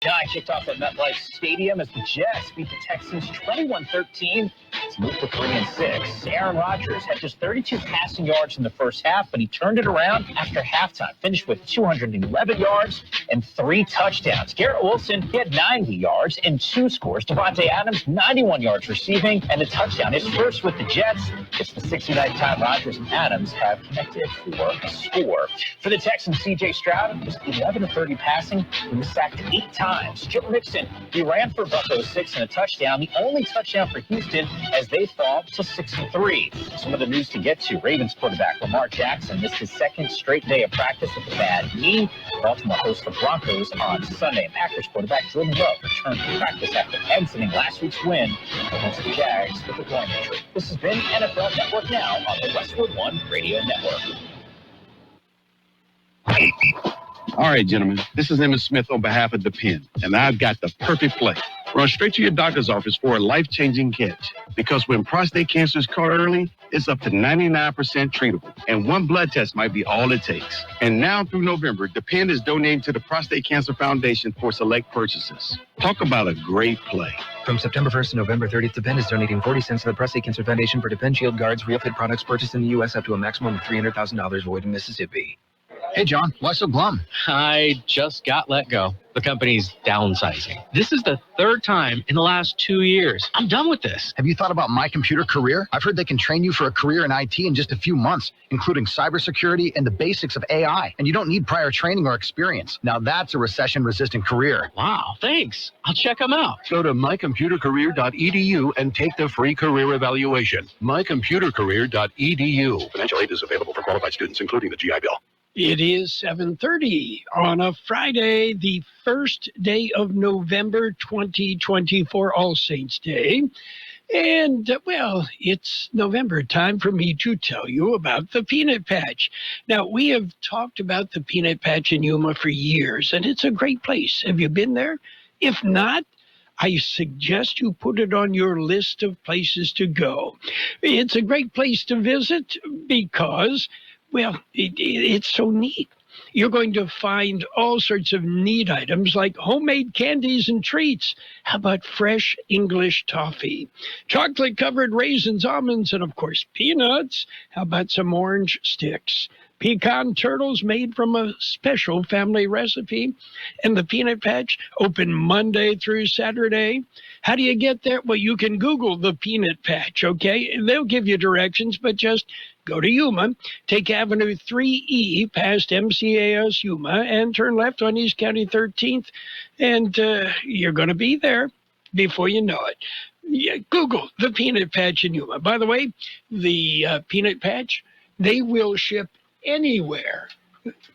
Tonight kicked off at MetLife Stadium as the Jets beat the Texans 21-13. It's moved to 3-6. Aaron Rodgers had just 32 passing yards in the first half, but he turned it around after halftime. Finished with 211 yards and 3 touchdowns. Garrett Wilson, he had 90 yards and 2 scores. Devontae Adams, 91 yards receiving and a touchdown. His first with the Jets. It's the 69th time Rodgers and Adams have connected for a score. For the Texans, C.J. Stroud was 11 of 30 passing. He was sacked 8 times. Joe Mixon, he ran for buck 06 and a touchdown. The only touchdown for Houston as they fall to 6-3. Some of the news to get to. Ravens quarterback Lamar Jackson missed his second straight day of practice with a bad knee. Baltimore hosts the Broncos on Sunday. Packers quarterback Jordan Love returned to practice after exiting last week's win against the Jags with a groin injury. This has been NFL Network Now on the Westwood One Radio Network. All right, gentlemen, this is Emmitt Smith on behalf of the Pen, and I've got the perfect play. Run straight to your doctor's office for a life-changing catch. Because when prostate cancer is caught early, it's up to 99% treatable, and one blood test might be all it takes. And now through November, the Pen is donating to the Prostate Cancer Foundation for select purchases. Talk about a great play. From September 1st to November 30th, the Pen is donating 40 cents to the Prostate Cancer Foundation for Depend Shield Guards, Real Fit products purchased in the U.S. up to a maximum of $300,000 void in Mississippi. Hey, John, why so glum? I just got let go. The company's downsizing. This is the 3rd time in the last 2 years. I'm done with this. Have you thought about My Computer Career? I've heard they can train you for a career in IT in just a few months, including cybersecurity and the basics of AI. And you don't need prior training or experience. Now that's a recession-resistant career. Wow, thanks. I'll check them out. Go to mycomputercareer.edu and take the free career evaluation. mycomputercareer.edu. Financial aid is available for qualified students, including the GI Bill. It is 7:30 on a Friday, the first day of November 2024, All Saints Day. And, well, it's November time for me to tell you about the Peanut Patch. Now, we have talked about the Peanut Patch in Yuma for years, and it's a great place. Have you been there? If not, I suggest you put it on your list of places to go. It's a great place to visit because, well, it's so neat. You're going to find all sorts of neat items like homemade candies and treats. How about fresh English toffee? Chocolate-covered raisins, almonds, and, of course, peanuts. How about some orange sticks? Pecan turtles made from a special family recipe. And the Peanut Patch, open Monday through Saturday. How do you get there? Well, you can Google the Peanut Patch, okay? They'll give you directions, but just go to Yuma, take Avenue 3E past MCAS Yuma, and turn left on East County 13th, and you're going to be there before you know it. Yeah, Google the Peanut Patch in Yuma. By the way, the Peanut Patch, they will ship anywhere.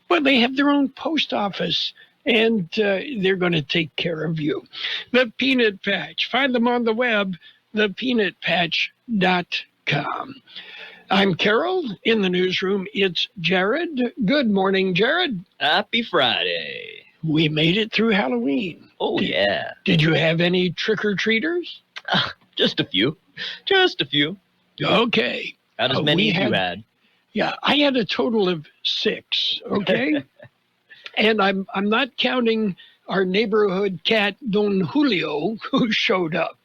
Well, they have their own post office, and they're going to take care of you. The Peanut Patch. Find them on the web, thepeanutpatch.com. I'm Carroll. In the newsroom, it's Jared. Good morning, Jared. Happy Friday. We made it through Halloween. Oh, yeah. Did you have any trick-or-treaters? Just a few. Just a few. Okay. Not as many as you had. Yeah, I had a total of 6, okay? And I'm not counting our neighborhood cat, Don Julio, who showed up.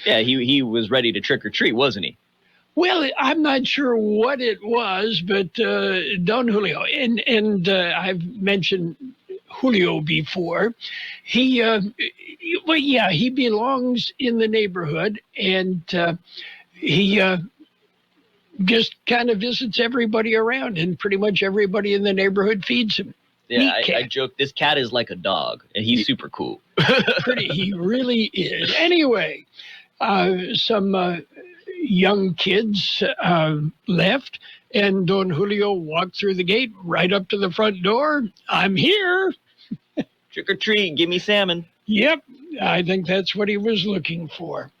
Yeah, he was ready to trick-or-treat, wasn't he? Well, I'm not sure what it was, but Don Julio, and I've mentioned Julio before. He belongs in the neighborhood, and he just kind of visits everybody around, and pretty much everybody in the neighborhood feeds him. Yeah, I joke, this cat is like a dog, and he's super cool. He really is. Anyway, some young kids left, and Don Julio walked through the gate right up to the front door. I'm here. Trick or treat, give me salmon. Yep, I think that's what he was looking for.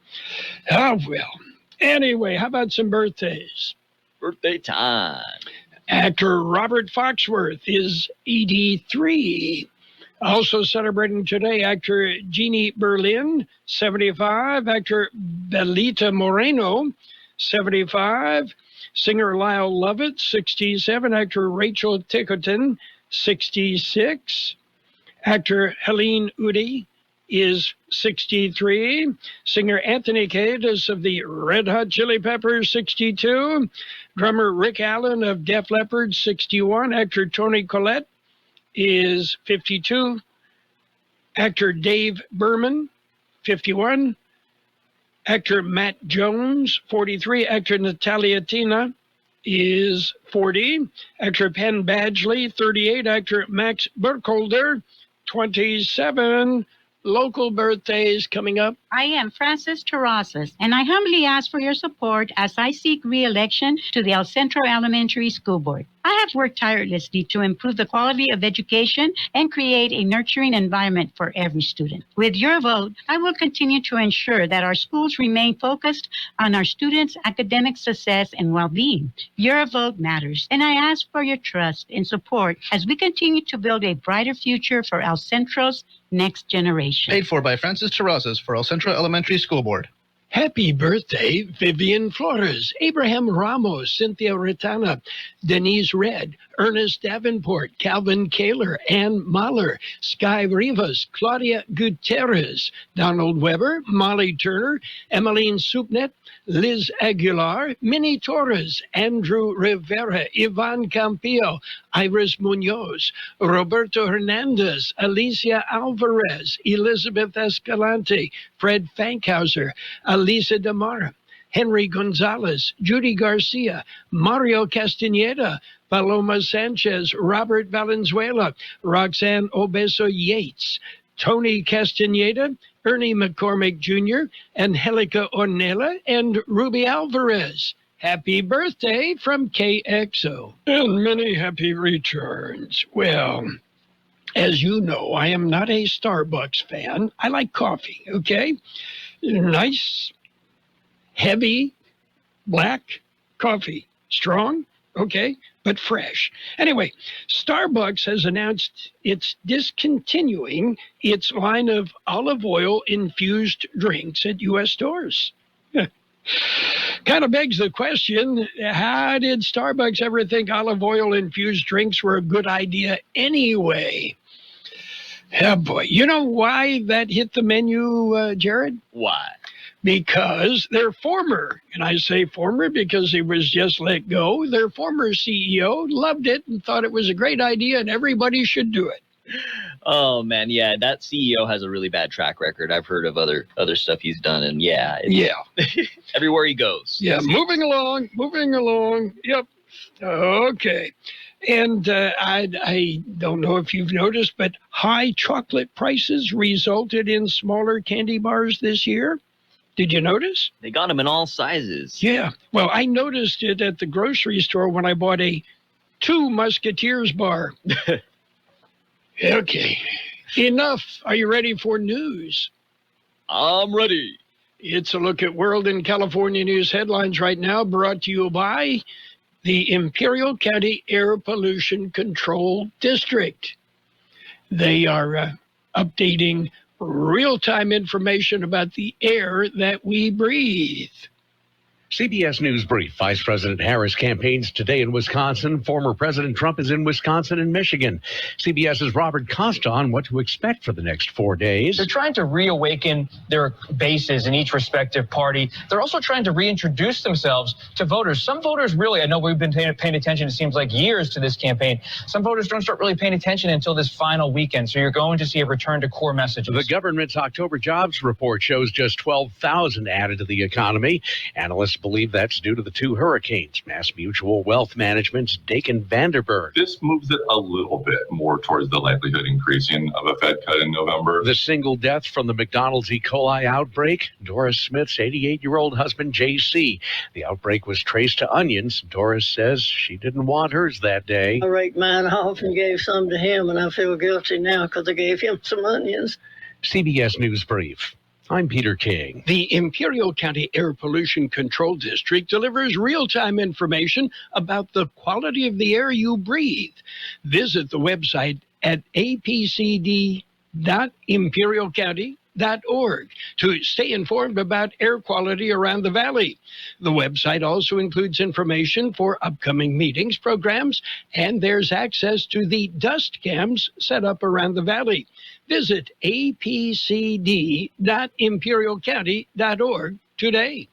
Oh, well. Anyway, how about some birthdays? Birthday time. Actor Robert Foxworth is 83. Also celebrating today, actor Jeannie Berlin, 75. Actor Belita Moreno, 75. Singer Lyle Lovett, 67. Actor Rachel Tickerton, 66. Actor Helene Udy is 63. Singer Anthony Kiedis of the Red Hot Chili Peppers, 62. Drummer Rick Allen of Def Leppard, 61. Actor Tony Collette is 52. Actor Dave Berman, 51. Actor Matt Jones, 43. Actor Natalia Tina is 40. Actor Penn Badgley, 38. Actor Max Burkholder, 27. Local birthdays coming up. I am Frances Terrazas, and I humbly ask for your support as I seek re-election to the El Centro Elementary School Board. I have worked tirelessly to improve the quality of education and create a nurturing environment for every student. With your vote, I will continue to ensure that our schools remain focused on our students' academic success and well-being. Your vote matters, and I ask for your trust and support as we continue to build a brighter future for El Centro's next generation. Paid for by Frances Terrazas for El Centro Elementary School Board. Happy birthday, Vivian Flores, Abraham Ramos, Cynthia Retana, Denise Red, Ernest Davenport, Calvin Kaler, Ann Mahler, Sky Rivas, Claudia Gutierrez, Donald Weber, Molly Turner, Emmeline Supnet, Liz Aguilar, Minnie Torres, Andrew Rivera, Ivan Campillo, Iris Munoz, Roberto Hernandez, Alicia Alvarez, Elizabeth Escalante, Fred Fankhauser, Alisa Damara, Henry Gonzalez, Judy Garcia, Mario Castaneda, Paloma Sanchez, Robert Valenzuela, Roxanne Obeso Yates, Tony Castaneda, Ernie McCormick Jr., Angelica Ornella, and Ruby Alvarez. Happy birthday from KXO. And many happy returns. Well, as you know, I am not a Starbucks fan. I like coffee, okay? Nice, heavy, black coffee. Strong, okay, but fresh. Anyway, Starbucks has announced it's discontinuing its line of olive oil infused drinks at U.S. stores. Kind of begs the question, how did Starbucks ever think olive oil infused drinks were a good idea anyway? Yeah, boy. You know why that hit the menu, Jared? Why? Because their former, and I say former because he was just let go, their former CEO loved it and thought it was a great idea and everybody should do it. Oh, man, yeah, that CEO has a really bad track record. I've heard of other stuff he's done, and yeah. Everywhere he goes. Yeah, moving along. Yep. Okay. And I don't know if you've noticed, but high chocolate prices resulted in smaller candy bars this year. Did you notice? They got them in all sizes. Yeah. Well, I noticed it at the grocery store when I bought a 2 Musketeers bar. Okay. Enough. Are you ready for news? I'm ready. It's a look at World and California news headlines right now, brought to you by the Imperial County Air Pollution Control District. They are updating real-time information about the air that we breathe. CBS News Brief. Vice President Harris campaigns today in Wisconsin. Former President Trump is in Wisconsin and Michigan. CBS's Robert Costa on what to expect for the next 4 days. They're trying to reawaken their bases in each respective party. They're also trying to reintroduce themselves to voters. Some voters really, I know we've been paying attention, it seems like years to this campaign. Some voters don't start really paying attention until this final weekend. So you're going to see a return to core messages. The government's October jobs report shows just 12,000 added to the economy. Analysts believe that's due to the 2 hurricanes. Mass Mutual Wealth Management's Dakin Vanderberg. This moves it a little bit more towards the likelihood increasing of a Fed cut in November. The single death from the McDonald's E. coli outbreak, Doris Smith's 88-year-old husband, J.C. The outbreak was traced to onions. Doris says she didn't want hers that day. I raked mine off and gave some to him, and I feel guilty now because I gave him some onions. CBS News Brief. I'm Peter King. The Imperial County Air Pollution Control District delivers real-time information about the quality of the air you breathe. Visit the website at apcd.imperialcounty.org to stay informed about air quality around the valley. The website also includes information for upcoming meetings, programs, and there's access to the dust cams set up around the valley. Visit apcd.imperialcounty.org today.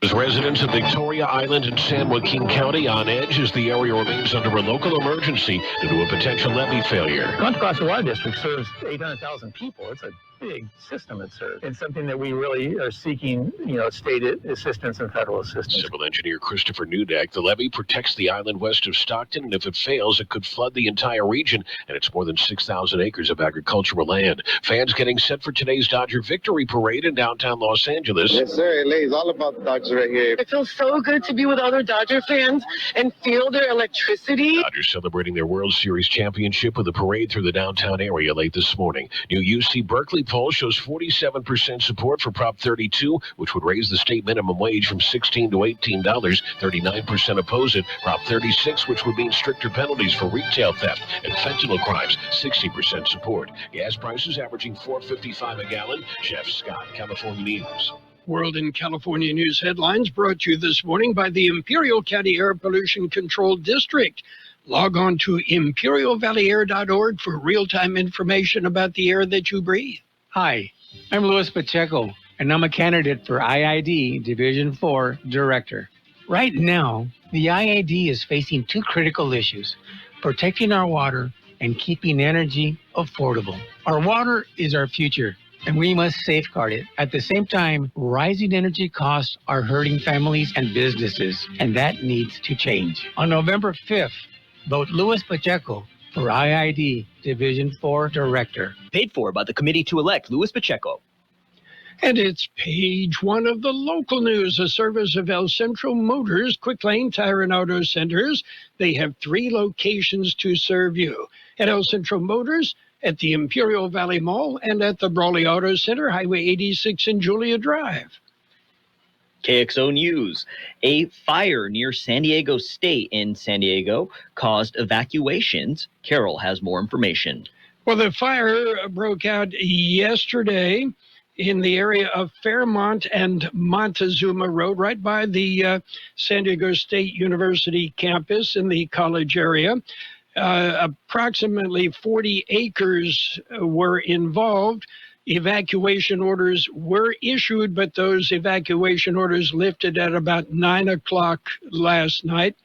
As residents of Victoria Island and San Joaquin County on edge as the area remains under a local emergency due to a potential levee failure. Contra Costa Water District serves 800,000 people. It's a big system it serves. It's something that we really are seeking, state assistance and federal assistance. Civil engineer Christopher Newdeck, the levee protects the island west of Stockton, and if it fails, it could flood the entire region, and it's more than 6,000 acres of agricultural land. Fans getting set for today's Dodger Victory Parade in downtown Los Angeles. Yes, sir. LA is all about the Dodgers right here. It feels so good to be with other Dodger fans and feel their electricity. Dodgers celebrating their World Series championship with a parade through the downtown area late this morning. New UC Berkeley poll shows 47% support for Prop 32, which would raise the state minimum wage from $16 to $18. 39% oppose it. Prop 36, which would mean stricter penalties for retail theft and fentanyl crimes. 60% support. Gas prices averaging $4.55 a gallon. Jeff Scott, California News. World in California News headlines brought to you this morning by the Imperial County Air Pollution Control District. Log on to imperialvalleyair.org for real-time information about the air that you breathe. Hi, I'm Luis Pacheco, and I'm a candidate for IID Division 4 Director. Right now, the IID is facing two critical issues: protecting our water and keeping energy affordable. Our water is our future, and we must safeguard it. At the same time, rising energy costs are hurting families and businesses, and that needs to change. On November 5th, vote Luis Pacheco for IID Division 4 Director. Paid for by the committee to elect Luis Pacheco. And it's page one of the local news, a service of El Centro Motors, Quick Lane Tire and Auto Centers. They have 3 locations to serve you. At El Centro Motors, at the Imperial Valley Mall, and at the Brawley Auto Center, Highway 86 and Julia Drive. KXO News. A fire near San Diego State in San Diego caused evacuations. Carroll has more information. Well, the fire broke out yesterday in the area of Fairmont and Montezuma Road, right by the San Diego State University campus in the college area. Approximately 40 acres were involved. Evacuation orders were issued, but those evacuation orders lifted at about 9 o'clock last night.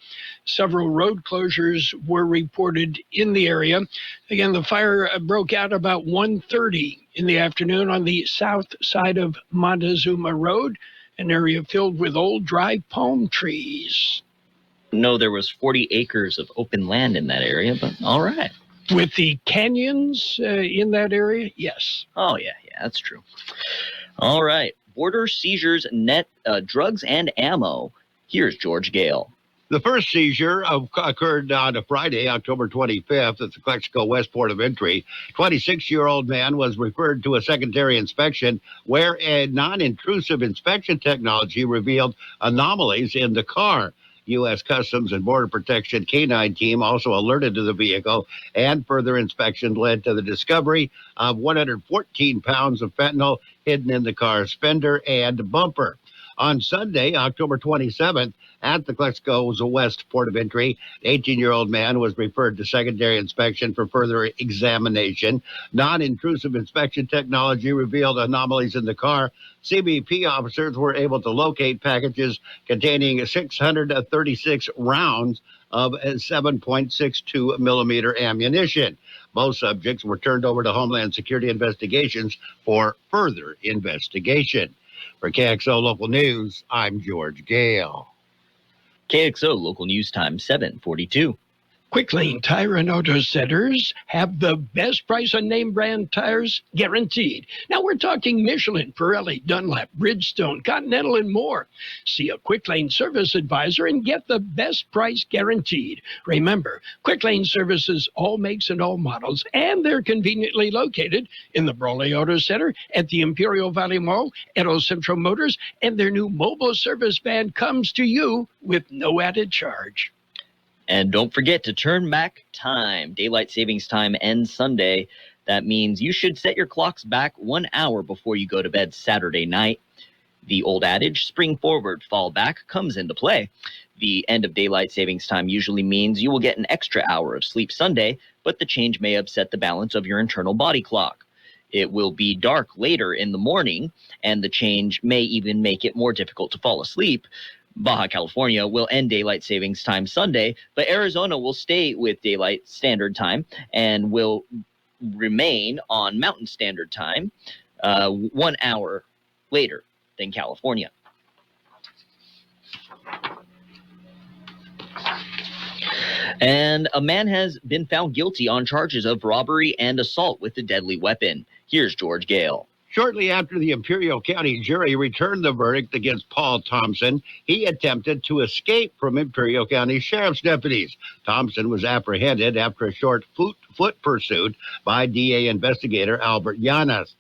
Several road closures were reported in the area. Again, the fire broke out about 1:30 in the afternoon on the south side of Montezuma Road, an area filled with old dry palm trees. No, there was 40 acres of open land in that area, but all right. With the canyons in that area, yes. Oh, yeah, that's true. All right. Border seizures, net drugs and ammo. Here's George Gale. The first seizure occurred on a Friday, October 25th, at the Kxo West Port of Entry. 26-year-old man was referred to a secondary inspection where a non-intrusive inspection technology revealed anomalies in the car. U.S. Customs and Border Protection K-9 team also alerted to the vehicle, and further inspection led to the discovery of 114 pounds of fentanyl hidden in the car's fender and bumper. On Sunday, October 27th, at the Kxo West Port of Entry, an 18-year-old man was referred to secondary inspection for further examination. Non-intrusive inspection technology revealed anomalies in the car. CBP officers were able to locate packages containing 636 rounds of 7.62 millimeter ammunition. Both subjects were turned over to Homeland Security Investigations for further investigation. For KXO Local News, I'm George Gale. KXO Local News Time, 7:42. Quick Lane Tire and Auto Centers have the best price on name brand tires guaranteed. Now we're talking Michelin, Pirelli, Dunlop, Bridgestone, Continental, and more. See a Quick Lane service advisor and get the best price guaranteed. Remember, Quick Lane services all makes and all models, and they're conveniently located in the Brawley Auto Center, at the Imperial Valley Mall, at El Centro Motors, and their new mobile service van comes to you with no added charge. And don't forget to turn back time. Daylight savings time ends Sunday. That means you should set your clocks back 1 hour before you go to bed Saturday night. The old adage, spring forward, fall back, comes into play. The end of daylight savings time usually means you will get an extra hour of sleep Sunday, but the change may upset the balance of your internal body clock. It will be dark later in the morning, and the change may even make it more difficult to fall asleep. Baja California will end daylight savings time Sunday, but Arizona will stay with daylight standard time and will remain on Mountain Standard Time 1 hour later than California. And a man has been found guilty on charges of robbery and assault with a deadly weapon. Here's George Gale. Shortly after the Imperial County jury returned the verdict against Paul Thompson, he attempted to escape from Imperial County Sheriff's deputies. Thompson was apprehended after a short foot pursuit by DA investigator Albert Llanas.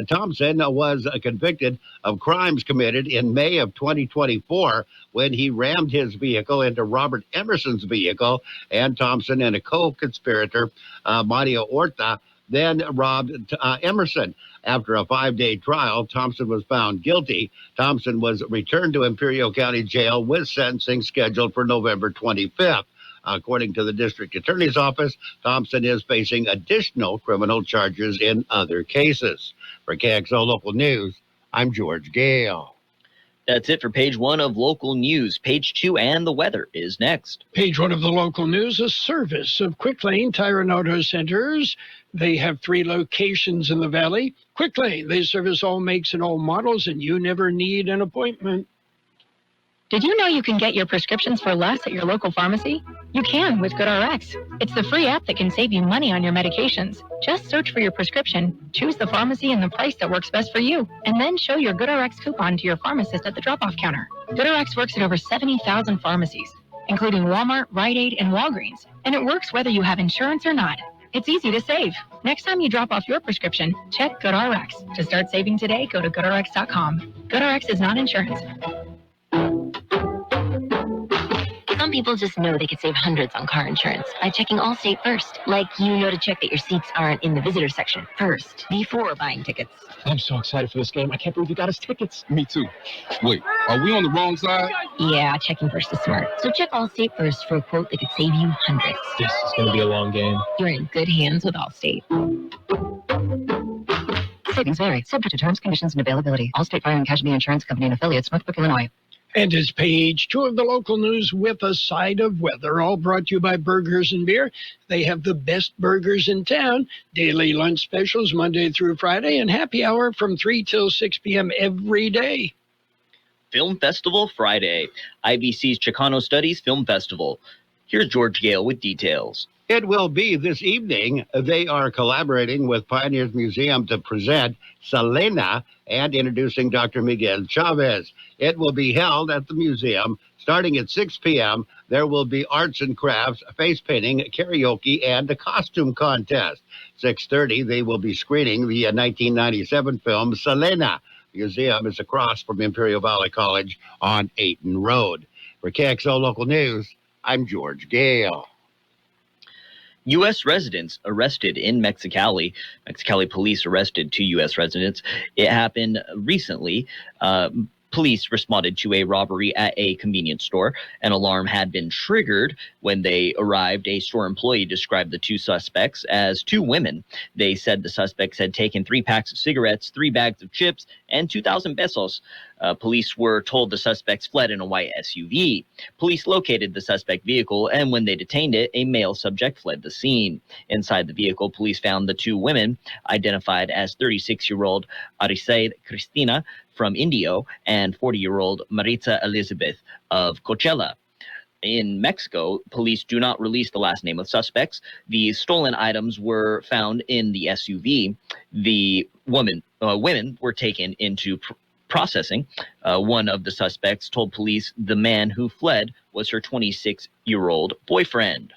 Thompson was convicted of crimes committed in May of 2024 when he rammed his vehicle into Robert Emerson's vehicle, and Thompson and a co-conspirator, Mario Orta, then robbed Emerson. After a 5-day trial, Thompson was found guilty. Thompson was returned to Imperial County Jail with sentencing scheduled for November 25th. According to the district attorney's office, Thompson is facing additional criminal charges in other cases. For KXO Local News, I'm George Gale. That's it for page 1 of local news. Page 2 and the weather is next. Page 1 of the local news, a service of Quick Lane Tire and Auto Centers. They have 3 locations in the valley. Quick Lane, they service all makes and all models, and you never need an appointment. Did you know you can get your prescriptions for less at your local pharmacy? You can with GoodRx. It's the free app that can save you money on your medications. Just search for your prescription, choose the pharmacy and the price that works best for you, and then show your GoodRx coupon to your pharmacist at the drop-off counter. GoodRx works at over 70,000 pharmacies, including Walmart, Rite Aid, and Walgreens, and it works whether you have insurance or not. It's easy to save. Next time you drop off your prescription, check GoodRx. To start saving today, go to GoodRx.com. GoodRx is not insurance. Some people just know they could save hundreds on car insurance by checking Allstate first. Like you know to check that your seats aren't in the visitor section first before buying tickets. I'm so excited for this game. I can't believe you got us tickets. Me too. Wait, are we on the wrong side? Yeah, checking first is smart. So check Allstate first for a quote that could save you hundreds. This is going to be a long game. You're in good hands with Allstate. Savings vary, subject to terms, conditions, and availability. Allstate Fire and Casualty Insurance Company and Affiliates, Northbrook, Illinois. And it's page 2 of the local news with a side of weather, all brought to you by Burgers and Beer. They have the best burgers in town, daily lunch specials Monday through Friday, and happy hour from 3 till 6 p.m. every day. Film Festival Friday, IBC's Chicano Studies Film Festival. Here's George Gale with details. It will be this evening. They are collaborating with Pioneers Museum to present Selena and introducing Dr. Miguel Chavez. It will be held at the museum starting at 6 p.m. There will be arts and crafts, face painting, karaoke, and a costume contest. 6:30, they will be screening the 1997 film Selena. The museum is across from Imperial Valley College on Ayton Road. For KXO Local News, I'm George Gale. U.S. residents arrested in Mexicali. Mexicali police arrested 2 U.S. residents. It happened recently. Police responded to a robbery at a convenience store. An alarm had been triggered when they arrived. A store employee described the 2 suspects as 2 women. They said the suspects had taken 3 packs of cigarettes, 3 bags of chips, and 2,000 pesos. Police were told the suspects fled in a white SUV. Police located the suspect vehicle, and when they detained it, a male subject fled the scene. Inside the vehicle, police found the 2 women, identified as 36-year-old Arisaid Cristina from Indio and 40-year-old Maritza Elizabeth of Coachella. In Mexico, police do not release the last name of suspects. The stolen items were found in the SUV. The women were taken into processing. One of the suspects told police the man who fled was her 26-year-old boyfriend.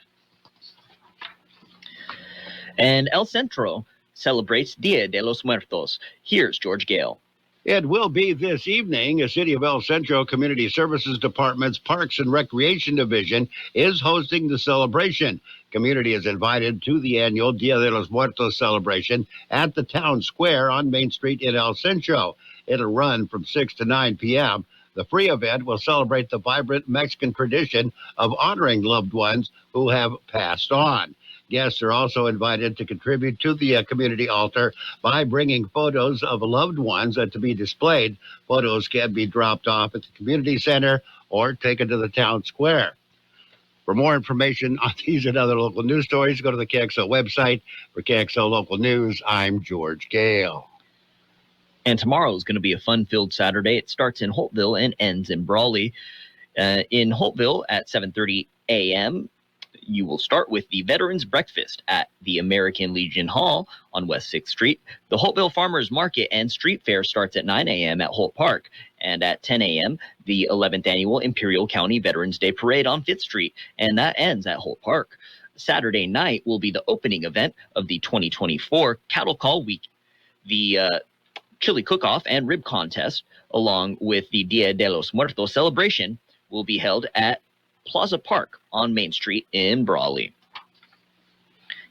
And El Centro celebrates Dia de los Muertos. Here's George Gale. It will be this evening. A City of El Centro Community Services Department's Parks and Recreation Division is hosting the celebration. Community is invited to the annual Dia de los Muertos celebration at the town square on Main Street in El Centro. It'll run from 6 to 9 p.m. The free event will celebrate the vibrant Mexican tradition of honoring loved ones who have passed on. Guests are also invited to contribute to the community altar by bringing photos of loved ones to be displayed. Photos can be dropped off at the community center or taken to the town square. For more information on these and other local news stories, go to the Kxo website. For Kxo Local News, I'm George Gale. And tomorrow is going to be a fun-filled Saturday. It starts in Holtville and ends in Brawley. In Holtville at 7:30 a.m., you will start with the Veterans Breakfast at the American Legion Hall on West 6th Street. The Holtville Farmers Market and Street Fair starts at 9 a.m. at Holt Park. And at 10 a.m., the 11th Annual Imperial County Veterans Day Parade on 5th Street. And that ends at Holt Park. Saturday night will be the opening event of the 2024 Cattle Call Week. The chili cook-off and rib contest, along with the Dia de los Muertos celebration, will be held at Plaza Park on Main Street in Brawley.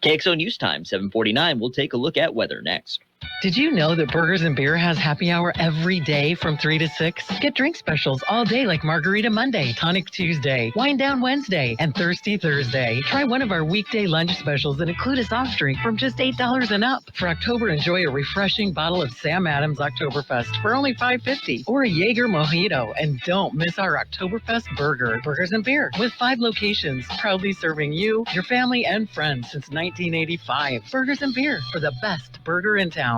KXO News Time, 7:49. We'll take a look at weather next. Did you know that Burgers and Beer has happy hour every day from 3 to 6? Get drink specials all day like Margarita Monday, Tonic Tuesday, Wine Down Wednesday, and Thirsty Thursday. Try one of our weekday lunch specials that include a soft drink from just $8 and up. For October, enjoy a refreshing bottle of Sam Adams Oktoberfest for only $5.50 or a Jaeger Mojito. And don't miss our Oktoberfest burger. Burgers and Beer with 5 locations, proudly serving you, your family, and friends since 1985. Burgers and Beer for the best burger in town.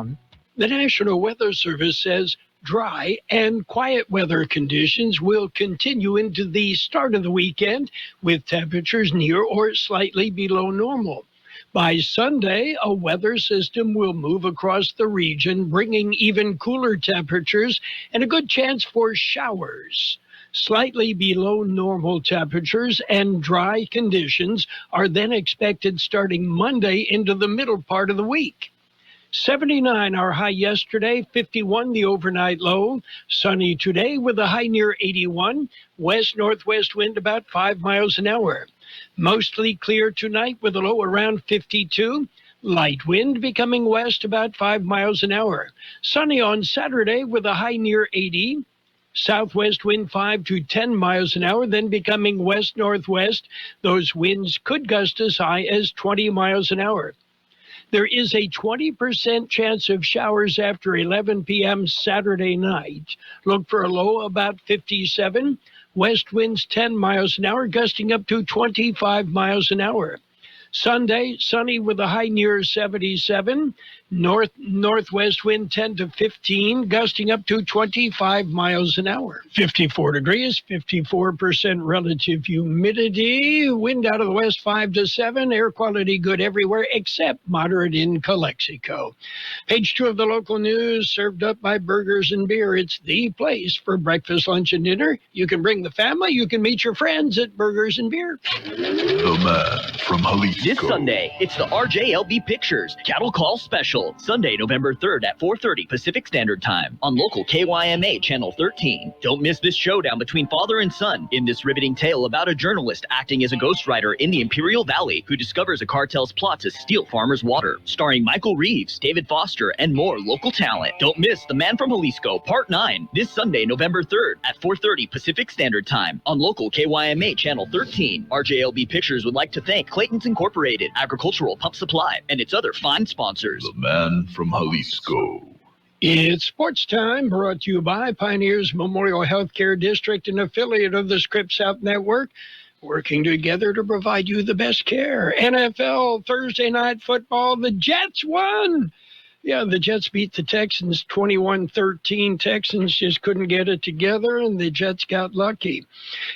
The National Weather Service says dry and quiet weather conditions will continue into the start of the weekend with temperatures near or slightly below normal. By Sunday, a weather system will move across the region, bringing even cooler temperatures and a good chance for showers. Slightly below normal temperatures and dry conditions are then expected starting Monday into the middle part of the week. 79 our high yesterday, 51 the overnight low. Sunny today with a high near 81. West-northwest wind about 5 miles an hour. Mostly clear tonight with a low around 52. Light wind becoming west about 5 miles an hour. Sunny on Saturday with a high near 80. Southwest wind 5 to 10 miles an hour, then becoming west-northwest. Those winds could gust as high as 20 miles an hour. There is a 20% chance of showers after 11 p.m. Saturday night. Look for a low about 57. West winds 10 miles an hour, gusting up to 25 miles an hour. Sunday, sunny with a high near 77. Northwest wind 10 to 15, gusting up to 25 miles an hour. 54 degrees, 54% relative humidity. Wind out of the west 5 to 7. Air quality good everywhere except moderate in Calexico. Page 2 of the local news, served up by Burgers and Beer. It's the place for breakfast, lunch, and dinner. You can bring the family. You can meet your friends at Burgers and Beer. The man from Jalisco. This Sunday, it's the RJLB Pictures Cattle Call Special. Sunday, November 3rd at 4:30 Pacific Standard Time on local KYMA Channel 13. Don't miss this showdown between father and son in this riveting tale about a journalist acting as a ghostwriter in the Imperial Valley who discovers a cartel's plot to steal farmers' water. Starring Michael Reeves, David Foster, and more local talent. Don't miss The Man from Jalisco Part 9 this Sunday, November 3rd at 4:30 Pacific Standard Time on local KYMA Channel 13. RJLB Pictures would like to thank Clayton's Incorporated, Agricultural Pump Supply, and its other fine sponsors. The man from Jalisco. It's sports time, brought to you by Pioneers Memorial Healthcare District, an affiliate of the Scripps South Network, working together to provide you the best care. NFL Thursday night football, the Jets won. Yeah, the Jets beat the Texans 21-13. Texans just couldn't get it together, and the Jets got lucky.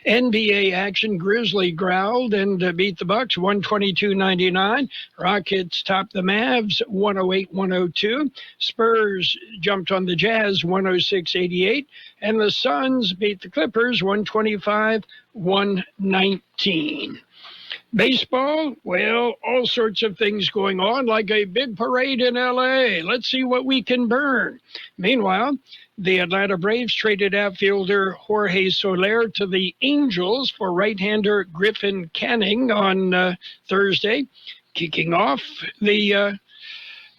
NBA action, Grizzly growled and beat the Bucks 122-99. Rockets topped the Mavs 108-102. Spurs jumped on the Jazz 106-88. And the Suns beat the Clippers 125-119. Baseball, well, all sorts of things going on, like a big parade in L.A. Let's see what we can burn. Meanwhile, the Atlanta Braves traded outfielder Jorge Soler to the Angels for right-hander Griffin Canning on Thursday, kicking off the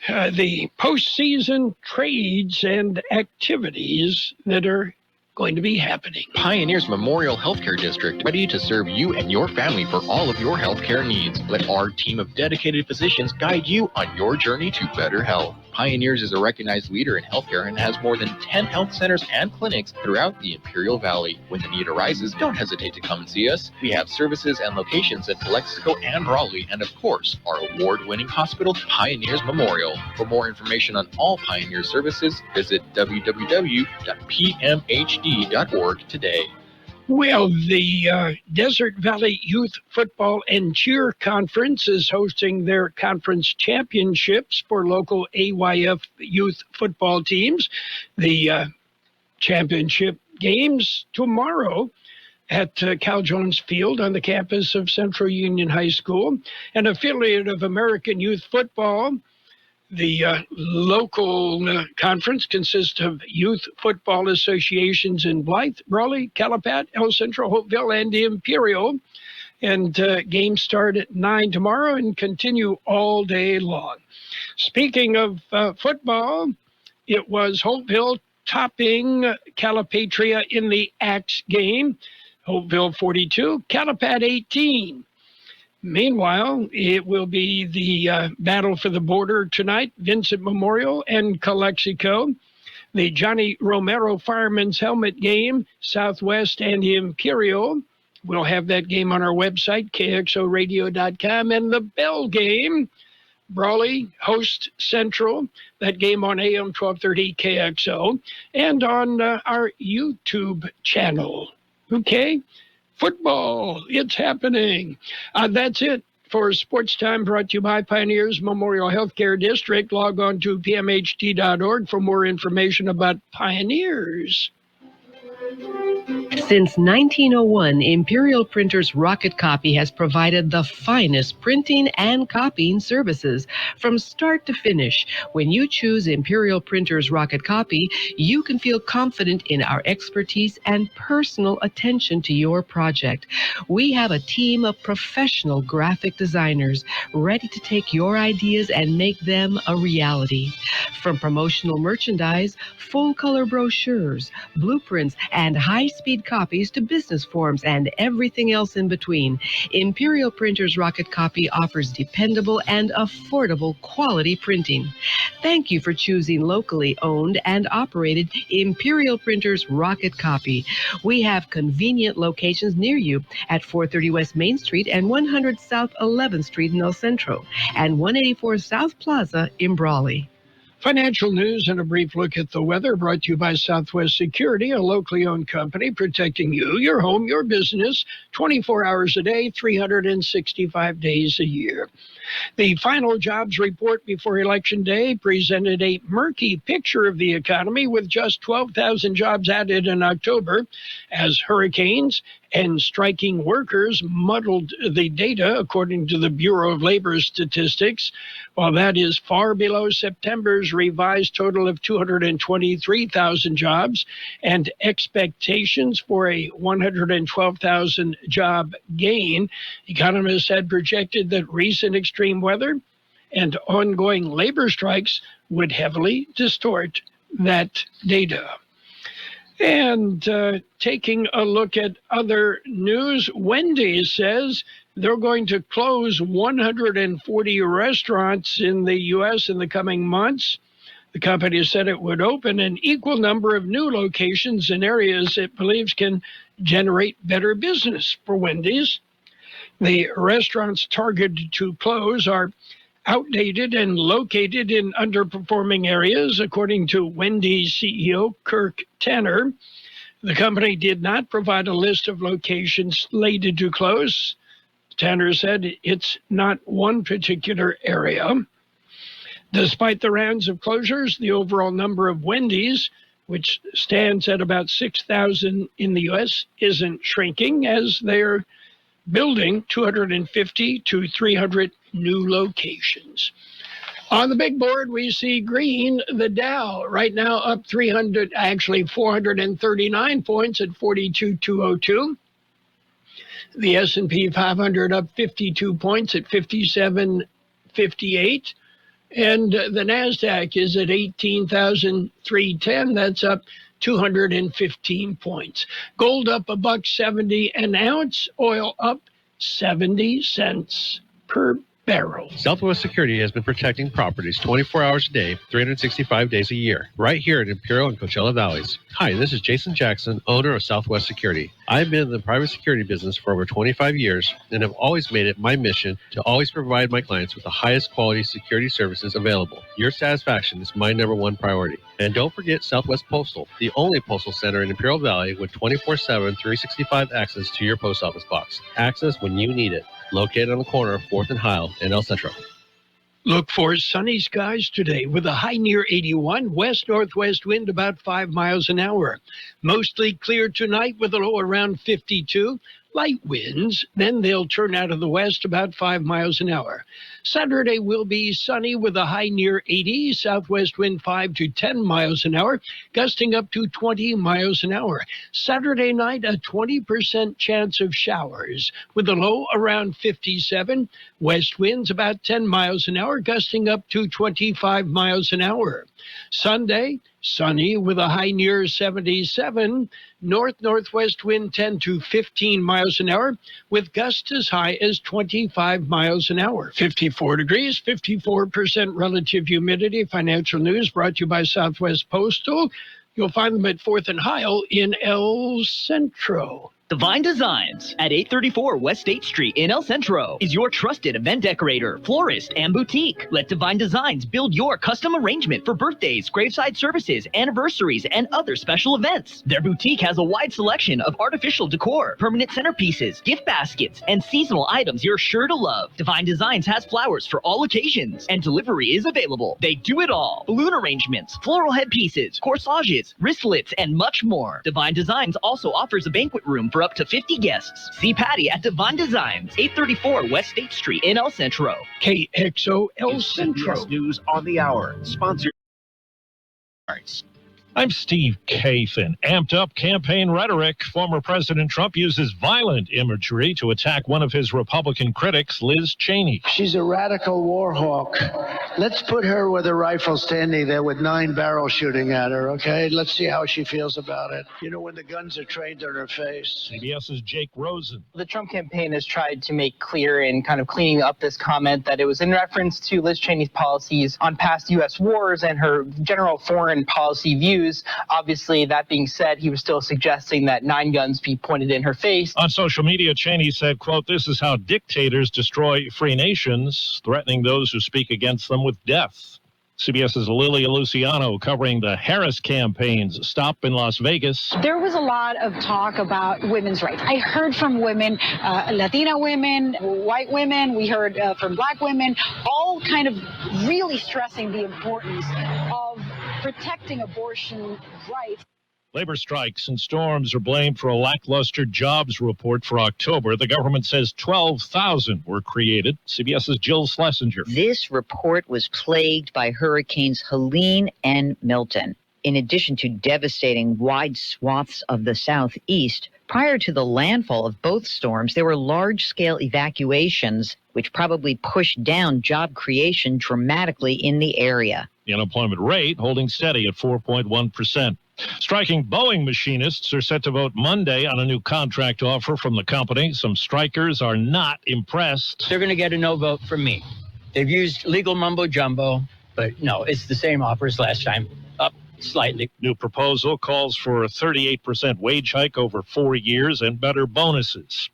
postseason trades and activities that are going to be happening. Pioneers Memorial Healthcare District, ready to serve you and your family for all of your healthcare needs. Let our team of dedicated physicians guide you on your journey to better health. Pioneers is a recognized leader in healthcare and has more than 10 health centers and clinics throughout the Imperial Valley. When the need arises, don't hesitate to come and see us. We have services and locations at Calexico and Raleigh, and of course, our award-winning hospital, Pioneers Memorial. For more information on all Pioneer services, visit www.pmhd.org today. Well, the Desert Valley Youth Football and Cheer Conference is hosting their conference championships for local AYF youth football teams. The championship games tomorrow at Cal Jones Field on the campus of Central Union High School, an affiliate of American Youth Football. The local conference consists of youth football associations in Blythe, Raleigh, Calapat, El Centro, Hopeville, and Imperial. And games start at 9 tomorrow and continue all day long. Speaking of football, it was Hopeville topping Calipatria in the Axe game. Hopeville 42, Calapat 18. Meanwhile, it will be the battle for the border tonight, Vincent Memorial and Calexico. The Johnny Romero Fireman's Helmet game, Southwest and Imperial. We'll have that game on our website, kxoradio.com. And the Bell game, Brawley host Central, that game on AM 1230 KXO, and on our YouTube channel. Okay? Football, it's happening. That's it for Sports Time, brought to you by Pioneers Memorial Healthcare District. Log on to pmhd.org for more information about Pioneers. Since 1901, Imperial Printers Rocket Copy has provided the finest printing and copying services from start to finish. When you choose Imperial Printers Rocket Copy, you can feel confident in our expertise and personal attention to your project. We have a team of professional graphic designers ready to take your ideas and make them a reality. From promotional merchandise, full-color brochures, blueprints, and high-speed copies to business forms and everything else in between, Imperial Printers Rocket Copy offers dependable and affordable quality printing. Thank you for choosing locally owned and operated Imperial Printers Rocket Copy. We have convenient locations near you at 430 West Main Street and 100 South 11th Street in El Centro and 184 South Plaza in Brawley. Financial news and a brief look at the weather brought to you by Southwest Security, a locally owned company protecting you, your home, your business, 24 hours a day, 365 days a year. The final jobs report before Election Day presented a murky picture of the economy with just 12,000 jobs added in October as hurricanes and striking workers muddled the data, according to the Bureau of Labor Statistics. While that is far below September's revised total of 223,000 jobs and expectations for a 112,000 job gain, economists had projected that recent extreme weather and ongoing labor strikes would heavily distort that data. And taking a look at other news, Wendy's says they're going to close 140 restaurants in the U.S. in the coming months. The company said it would open an equal number of new locations in areas it believes can generate better business for Wendy's. The restaurants targeted to close are outdated and located in underperforming areas, according to Wendy's CEO Kirk Tanner. The company did not provide a list of locations slated to close. Tanner said it's not one particular area. Despite the rounds of closures, the overall number of Wendy's, which stands at about 6,000 in the U.S., isn't shrinking as they're building 250 to 300 new locations. On the big board, we see green, the Dow, right now up 439 points at 42,202. The S&P 500 up 52 points at 5758. And the NASDAQ is at 18,310. That's up 215 points. Gold up $1.70 an ounce. Oil up 70 cents per barrel. Southwest Security has been protecting properties 24 hours a day, 365 days a year, right here in Imperial and Coachella Valleys. Hi, this is Jason Jackson, owner of Southwest Security. I've been in the private security business for over 25 years and have always made it my mission to always provide my clients with the highest quality security services available. Your satisfaction is my number one priority. And don't forget Southwest Postal, the only postal center in Imperial Valley with 24/7, 365 access to your post office box. Access when you need it. Located on the corner of 4th and Heil in El Centro. Look for sunny skies today with a high near 81, west-northwest wind about 5 miles an hour. Mostly clear tonight with a low around 52. Light winds, then they'll turn out of the west about 5 miles an hour. Saturday will be sunny with a high near 80, southwest wind 5 to 10 miles an hour, gusting up to 20 miles an hour. Saturday night, a 20% chance of showers with a low around 57, west winds about 10 miles an hour, gusting up to 25 miles an hour. Sunday, sunny with a high near 77, north-northwest wind 10 to 15 miles an hour, with gusts as high as 25 miles an hour. 54 degrees, 54% relative humidity. Financial news brought to you by Southwest Postal. You'll find them at 4th and Heil in El Centro. Divine Designs at 834 West 8th Street in El Centro is your trusted event decorator, florist, and boutique. Let Divine Designs build your custom arrangement for birthdays, graveside services, anniversaries, and other special events. Their boutique has a wide selection of artificial decor, permanent centerpieces, gift baskets, and seasonal items you're sure to love. Divine Designs has flowers for all occasions, and delivery is available. They do it all. Balloon arrangements, floral headpieces, corsages, wristlets, and much more. Divine Designs also offers a banquet room for up to 50 guests. See Patty at Divine Designs, 834 West 8th Street in El Centro. KXO El Centro. CBS News on the Hour, sponsored. I'm Steve Kathan. Amped up campaign rhetoric. Former President Trump uses violent imagery to attack one of his Republican critics, Liz Cheney. She's a radical war hawk. Let's put her with a rifle standing there with 9 barrels shooting at her, okay? Let's see how she feels about it. You know, when the guns are trained on her face. CBS's Jake Rosen. The Trump campaign has tried to make clear in kind of cleaning up this comment that it was in reference to Liz Cheney's policies on past U.S. wars and her general foreign policy views. Obviously, that being said, he was still suggesting that 9 guns be pointed in her face. On social media, Cheney said, quote, "This is how dictators destroy free nations, threatening those who speak against them with death." CBS's Lilia Luciano covering the Harris campaign's stop in Las Vegas. There was a lot of talk about women's rights. I heard from women, Latina women, white women. We heard from black women, all kind of really stressing the importance of protecting abortion rights. Labor strikes and storms are blamed for a lackluster jobs report for October. The government says 12,000 were created. CBS's Jill Schlesinger. This report was plagued by hurricanes Helene and Milton. In addition to devastating wide swaths of the southeast, prior to the landfall of both storms, there were large-scale evacuations, which probably pushed down job creation dramatically in the area. The unemployment rate holding steady at 4.1%. Striking Boeing machinists are set to vote Monday on a new contract offer from the company. Some strikers are not impressed. They're going to get a no vote from me. They've used legal mumbo-jumbo, but no, it's the same offer as last time, up slightly. New proposal calls for a 38% wage hike over 4 years and better bonuses.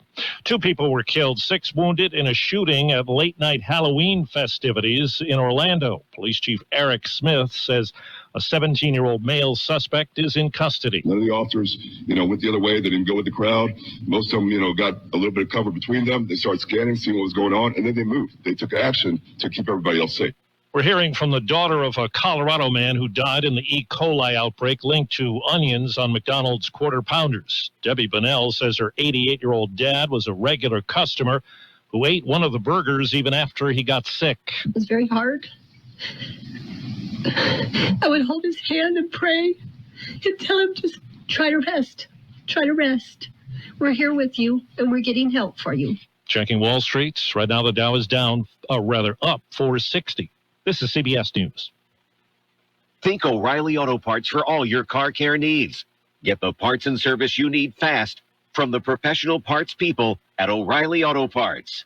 2 people were killed, 6 wounded in a shooting at late-night Halloween festivities in Orlando. Police Chief Eric Smith says a 17-year-old male suspect is in custody. None of the officers, went the other way. They didn't go with the crowd. Most of them, got a little bit of cover between them. They started scanning, seeing what was going on, and then they moved. They took action to keep everybody else safe. We're hearing from the daughter of a Colorado man who died in the E. coli outbreak linked to onions on McDonald's Quarter Pounders. Debbie Bonnell says her 88-year-old dad was a regular customer who ate one of the burgers even after he got sick. It was very hard. I would hold his hand and pray and tell him, just try to rest. Try to rest. We're here with you, and we're getting help for you. Checking Wall Street. Right now the Dow is up 460. This is CBS News. Think O'Reilly Auto Parts for all your car care needs. Get the parts and service you need fast from the professional parts people at O'Reilly Auto Parts.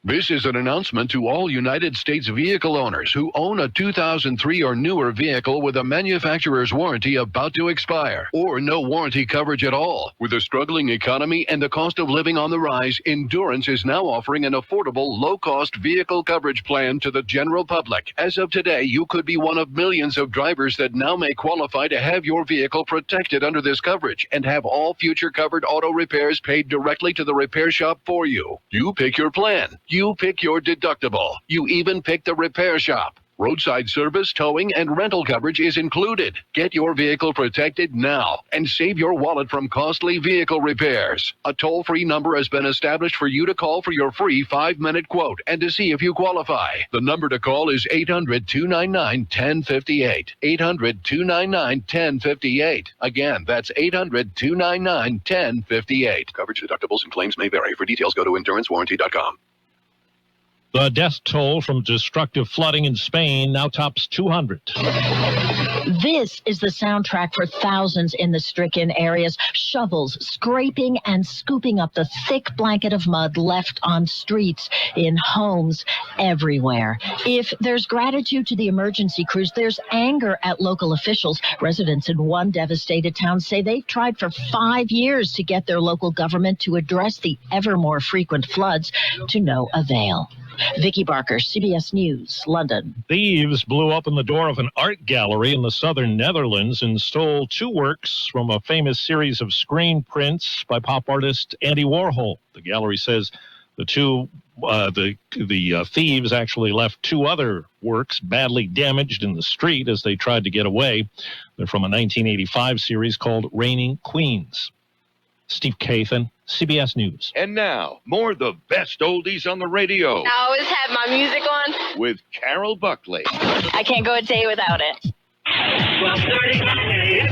This is an announcement to all United States vehicle owners who own a 2003 or newer vehicle with a manufacturer's warranty about to expire, or no warranty coverage at all. With a struggling economy and the cost of living on the rise, Endurance is now offering an affordable, low-cost vehicle coverage plan to the general public. As of today, you could be one of millions of drivers that now may qualify to have your vehicle protected under this coverage and have all future covered auto repairs paid directly to the repair shop for you. You pick your plan. You pick your deductible. You even pick the repair shop. Roadside service, towing, and rental coverage is included. Get your vehicle protected now and save your wallet from costly vehicle repairs. A toll-free number has been established for you to call for your free 5-minute quote and to see if you qualify. The number to call is 800-299-1058. 800-299-1058. Again, that's 800-299-1058. Coverage, deductibles, and claims may vary. For details, go to endurancewarranty.com. The death toll from destructive flooding in Spain now tops 200. This is the soundtrack for thousands in the stricken areas. Shovels scraping and scooping up the thick blanket of mud left on streets, in homes, everywhere. If there's gratitude to the emergency crews, there's anger at local officials. Residents in one devastated town say they've tried for 5 years to get their local government to address the ever more frequent floods, to no avail. Vicky Barker, CBS News, London. Thieves blew open the door of an art gallery in the southern Netherlands and stole 2 works from a famous series of screen prints by pop artist Andy Warhol. The gallery says the thieves actually left 2 other works badly damaged in the street as they tried to get away. They're from a 1985 series called Reigning Queens. Steve Kathan, CBS News. And now, more of the best oldies on the radio. I always have my music on. With Carroll Buckley. I can't go a day without it. 12:30 AM.